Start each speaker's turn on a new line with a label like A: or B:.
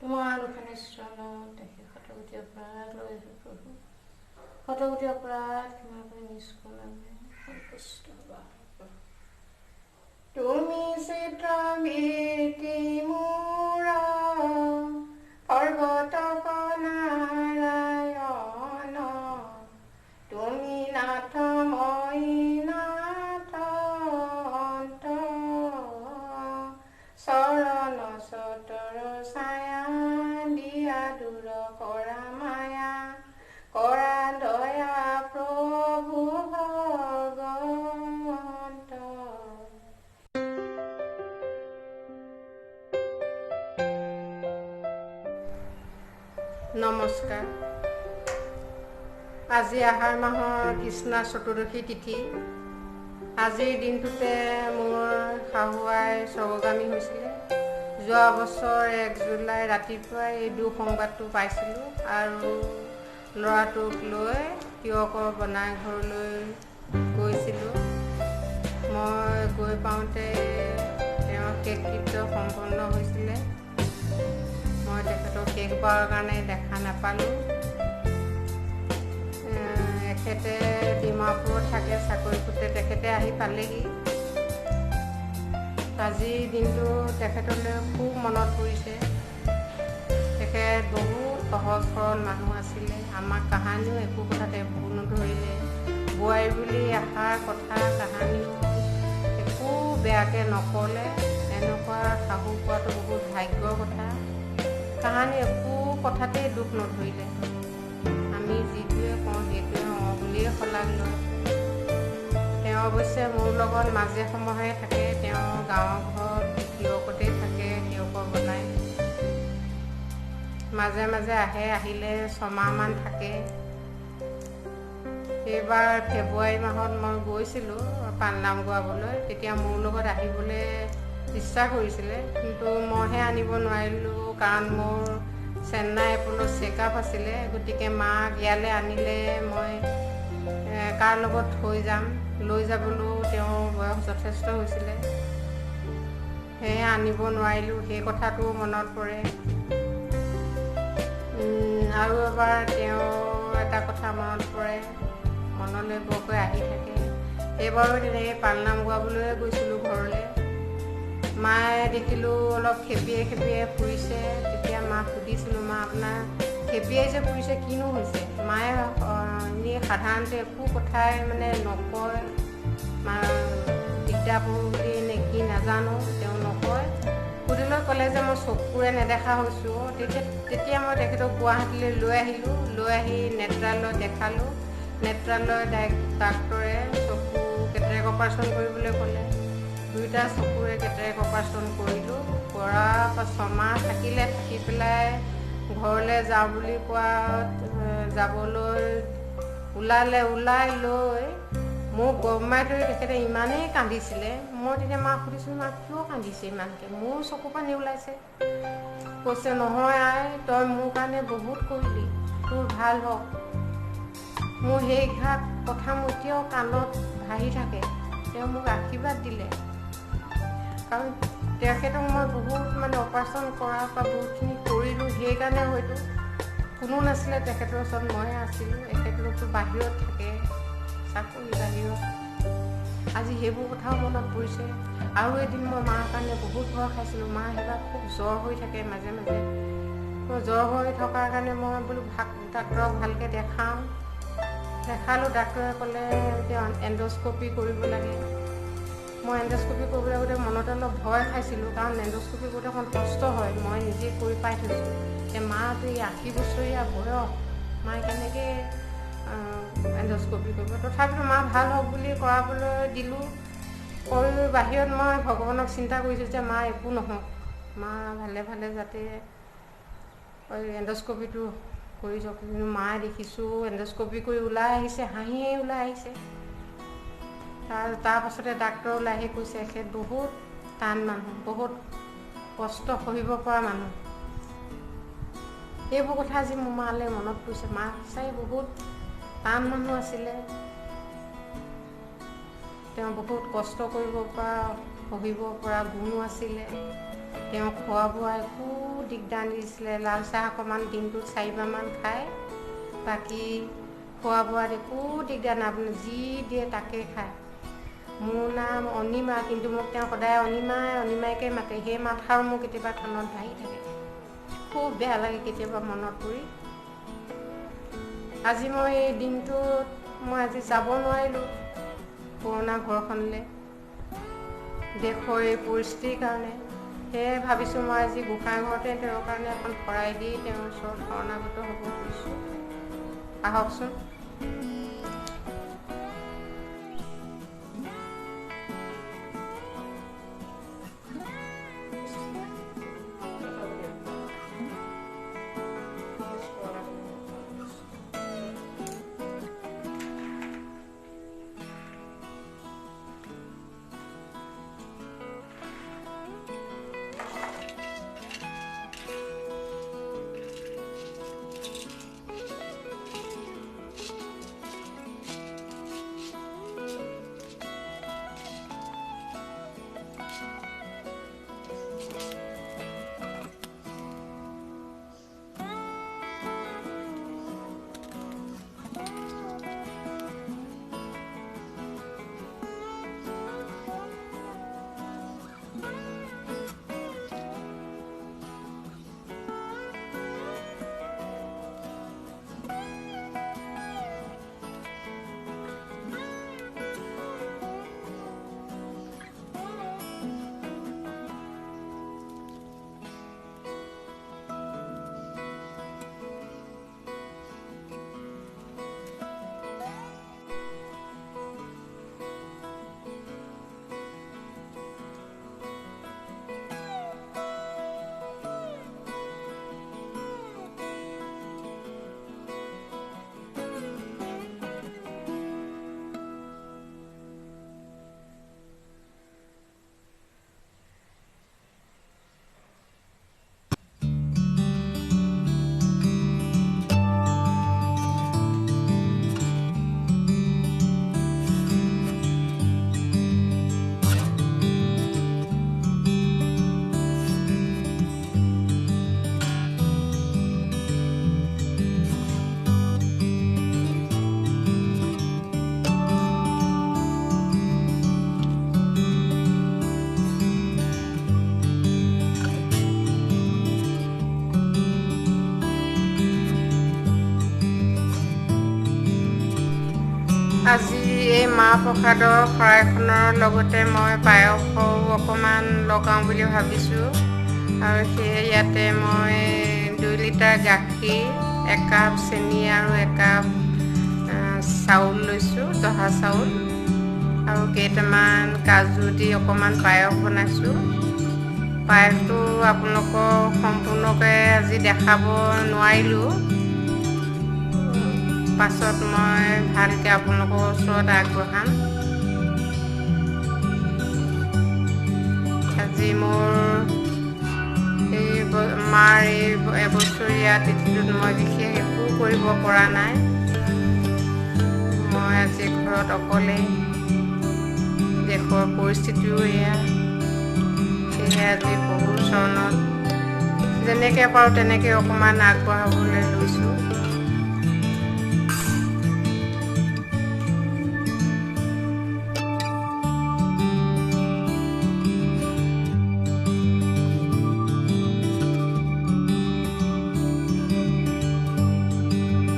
A: তোমাৰ দুখনে চৰণত দেখি শতকোটি অপৰাধ লৈ প্ৰভু, শতকোটি অপৰাধ ক্ষমা কৰি নিষ্কুল সন্তুষ্ট হ'বা। তুমি চিত্ৰবীতি মোৰ পৰ্বতক নাৰায়ণ, তুমি নাথ মই নাথ চৰণ সতৰ ছায়া দিয়া দূৰ কৰা মায়া, কৰা দয়া প্ৰভু ভগৱন্ত। নমস্কাৰ। আজি আহাৰ মাহৰ কৃষ্ণা চতুৰ্দশী তিথি। আজিৰ দিনটোতে মোৰ শাহু আই স্বৰ্গগামী হৈছিলে। যোৱা বছৰ 1 জুলাই ৰাতিপুৱাই এই দুঃসংবাদটো পাইছিলোঁ আৰু ল'ৰাটোক লৈ তিয়কৰ বনাই ঘৰলৈ গৈছিলোঁ। মই গৈ পাওঁতে তেওঁৰ শেষকৃত্য সম্পন্ন হৈছিলে। মই তেখেতক শেষবাৰৰ কাৰণে দেখা নাপালোঁ। তেখেতে ডিমাপুৰত থাকে, চাকৰি সূত্ৰে তেখেতে আহি পালেহি। আজিৰ দিনটো তেখেতলৈ খুব মনত পৰিছে। তেখেত বহুত সহজ সৰল মানুহ আছিলে। আমাক কাহানিও একো কথাতে ভুল নধৰিলে। বোৱাৰী বুলি আশাৰ কথা কাহানিও একো বেয়াকৈ নক'লে। এনেকুৱা শাহু পোৱাটো বহুত ভাগ্যৰ কথা। কাহানি একো কথাতেই দুখ নধৰিলে। আমি যিটোৱে কওঁ সেইটোৱে বুলিয়ে শলাগ লয়। তেওঁ অৱশ্যে মোৰ লগত মাজে সময়ে থাকে। তেওঁ গাঁৱৰ ঘৰত তিয়কতেই থাকে, তিয়কৰ বনাই। মাজে মাজে আহে, আহিলে 6 মাহমান থাকে। এইবাৰ ফেব্ৰুৱাৰী মাহত মই গৈছিলোঁ পালনাম গোৱাবলৈ। তেতিয়া মোৰ লগত আহিবলৈ ইচ্ছা কৰিছিলে, কিন্তু মইহে আনিব নোৱাৰিলোঁ, কাৰণ মোৰ চেন্নাই এপ'লত চেকআপ আছিলে। গতিকে মাক ইয়ালৈ আনিলে মই কাৰ লগত থৈ যাম, লৈ যাবলৈও তেওঁৰ বয়স যথেষ্ট হৈছিলে। সেয়ে আনিব নোৱাৰিলোঁ। সেই কথাটো মনত পৰে। আৰু এবাৰ তেওঁ এটা কথা মনত পৰে, মনলৈ বৰকৈ আহি থাকে। এইবাৰো তেনেকৈ পালনাম গোৱাবলৈ গৈছিলোঁ ঘৰলৈ। মায়ে দেখিলোঁ অলপ খেপিয়াই খেপিয়াই ফুৰিছে। তেতিয়া মাক সুধিছিলোঁ, মা আপোনাৰ খেপিয়াই যে ফুৰিছে কিনো হৈছে? মায়ে এনেই সাধাৰণতে একো কথাই নকয়। দিগদাৰ কৰোঁ বুলি নে কি নাজানো, তেওঁ নকয়। সুধিলৈ ক'লে যে মই চকুৰে নেদেখা হৈছোঁ। তেতিয়া মই তেখেতক গুৱাহাটীলৈ লৈ আহিলোঁ। লৈ আহি নেত্ৰালয়ত দেখালোঁ। নেত্ৰালয় ডাক্তৰে চকু কেটেৰেক্ট অপাৰেশ্যন কৰিবলৈ ক'লে। 2টা চকুৰে কেটেৰেক্ট অপাৰেশ্যন কৰিলোঁ। কৰাৰ পাছত 6 মাহ থাকিলে। থাকি পেলাই ঘৰলৈ যাওঁ বুলি কোৱাত যাবলৈ ওলাই লৈ মোক গমাই ধৰি তেখেতে ইমানেই কান্দিছিলে। মই তেতিয়া মাক সুধিছোঁ, মা কিয় কান্দিছে ইমানকৈ? মোৰ চকু পানী ওলাইছে। কৈছে, নহয় আই, তই মোৰ কাৰণে বহুত কৰিলি, তোৰ ভাল হওক। মোৰ সেইভাগ কথা মোৰ এতিয়াও কাণত ভাহি থাকে। তেওঁ মোক আশীৰ্বাদ দিলে, কাৰণ তেখেতক মই বহুত অপাৰেশ্যন কৰাৰ পৰা বহুতখিনি কৰিলোঁ। সেইকাৰণে হয়তো কোনো নাছিলে তেখেতৰ ওচৰত, ময়ে আছিলোঁ। তেখেতলোকতো বাহিৰত থাকে, চাকৰি বাহিৰত। আজি সেইবোৰ কথাও মনত পৰিছে। আৰু এদিন মই মাৰ কাৰণে বহুত ভয় খাইছিলোঁ। মা সেইবাৰ খুব জ্বৰ হৈ থাকে মাজে মাজে। জ্বৰ হৈ থকাৰ কাৰণে মই বোলো ডাক্তৰক ভালকৈ দেখাওঁ। দেখালোঁ। ডাক্তৰে ক'লে এতিয়া এণ্ডস্কপি কৰিব লাগে। মই এণ্ডস্কপি কৰিবলৈ আগতে মনতে অলপ ভয় খাইছিলোঁ, কাৰণ এণ্ডস্কপি কৰোঁতে অকণ কষ্ট হয়। মই নিজে কৰি পাই থৈছোঁ। এতিয়া মাটো এই 80 বছৰীয়া বয়স, মায়ে কেনেকৈ এণ্ডস্কপি কৰিব? তথাপিতো মা ভাল হওক বুলি কৰাবলৈ দিলোঁ। কৰি বাহিৰত মই ভগৱানক চিন্তা কৰিছোঁ যে মা একো নহওক, মা ভালে ভালে যাতে এণ্ডস্কপিটো কৰি যাওক। কিন্তু মায়ে দেখিছোঁ এণ্ডস্কপি কৰি ওলাই আহিছে, হাঁহিয়ে ওলাই আহিছে। তাৰ পাছতে ডাক্তৰ ওলাই আহি কৈছে, এখেত বহুত টান মানুহ, বহুত কষ্ট সহিব পৰা মানুহ। এইবোৰ কথা আজি মোৰ মালৈ মনত পৰিছে। মা সঁচাই বহুত টান মানুহ আছিলে। তেওঁ বহুত কষ্ট কৰিব পৰা, সহিব পৰা গুণো আছিলে। তেওঁ খোৱা বোৱা একো দিগদাৰ নিদিছিলে। লাল চাহ অকণমান দিনটোত 4বাৰমান খায়, বাকী খোৱা বোৱাত একো দিগদাৰ নাই, আপুনি যি দিয়ে তাকে খায়। মোৰ নাম অনিমা, কিন্তু মোক তেওঁ সদায় অনিমাইকে মাতে। সেই মাতষাৰ মোৰ কেতিয়াবা কাণত ভাহি থাকে, খুব বেয়া লাগে কেতিয়াবা মনত পৰি। আজি মই এই দিনটোত আজি যাব নোৱাৰিলোঁ পুৰণা ঘৰখনলৈ, দেশৰ এই পৰিস্থিতিৰ কাৰণে। সেয়ে ভাবিছোঁ মই আজি গোঁসাই ঘৰতে তেওঁৰ কাৰণে এখন শৰাই দি তেওঁৰ ওচৰত শৰণাগত হ'ব খুজিছোঁ। আহকচোন। আজি এই মাহ প্ৰসাদৰ শৰাইখনৰ লগতে মই পায়সও অকণমান লগাওঁ বুলি ভাবিছোঁ। আৰু সেয়ে ইয়াতে মই 2 লিটাৰ গাখীৰ, 1 কাপ চেনি আৰু 1 কাপ চাউল লৈছোঁ, জহা চাউল, আৰু কেইটামান কাজু দি অকণমান পায়স বনাইছোঁ। পায়সটো আপোনালোকক সম্পূৰ্ণকৈ আজি দেখাব নোৱাৰিলোঁ, পাছত মই ভালকৈ আপোনালোকৰ ওচৰত আগবঢ়াম। আজি মোৰ এই মাৰ এই এবছৰীয়া তিথিটোত মই বিশেষ একো কৰিব পৰা নাই। মই আজি ঘৰত অকলে, দেশৰ পৰিস্থিতিও এয়া, সেয়ে আজি প্ৰভুৰ চৰণত যেনেকৈ পাৰোঁ তেনেকৈ অকণমান আগবঢ়াবলৈ লৈছোঁ।